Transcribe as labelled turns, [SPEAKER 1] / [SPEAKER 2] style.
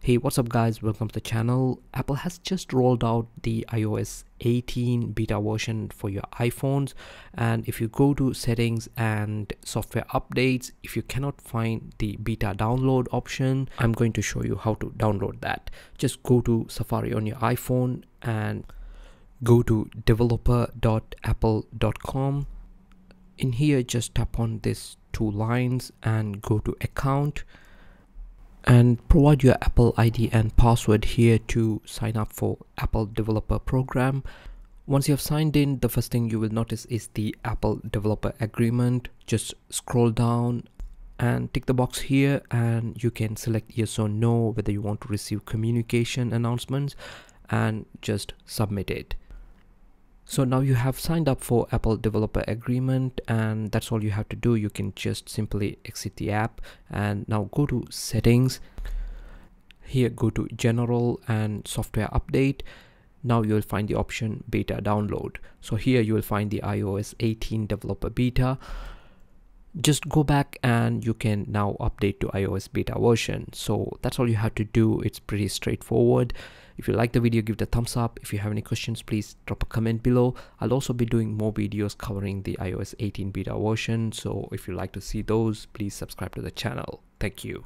[SPEAKER 1] Hey, what's up guys, welcome to the channel. Apple has just rolled out the iOS 18 beta version for your iPhones, and if you go to settings and software updates, if you cannot find the beta download option, I'm going to show you how to download that. Just go to Safari on your iPhone and go to developer.apple.com. In here, just tap on these two lines and go to account and provide your Apple ID and password here to sign up for Apple Developer Program. Once you have signed in, the first thing you will notice is the Apple Developer Agreement. Just scroll down and tick the box here, and you can select yes or no whether you want to receive communication announcements, and just submit it. So now you have signed up for Apple Developer Agreement, and that's all you have to do. You can just simply exit the app and now go to settings. Here go to general and software update. Now you will find the option beta download. So here you will find the iOS 18 developer beta. Just go back and you can now update to iOS beta version. So that's all you have to do. It's pretty straightforward. If you like the video, give it a thumbs up. If you have any questions, please drop a comment below. I'll also be doing more videos covering the iOS 18 beta version. So if you like to see those, please subscribe to the channel. Thank you.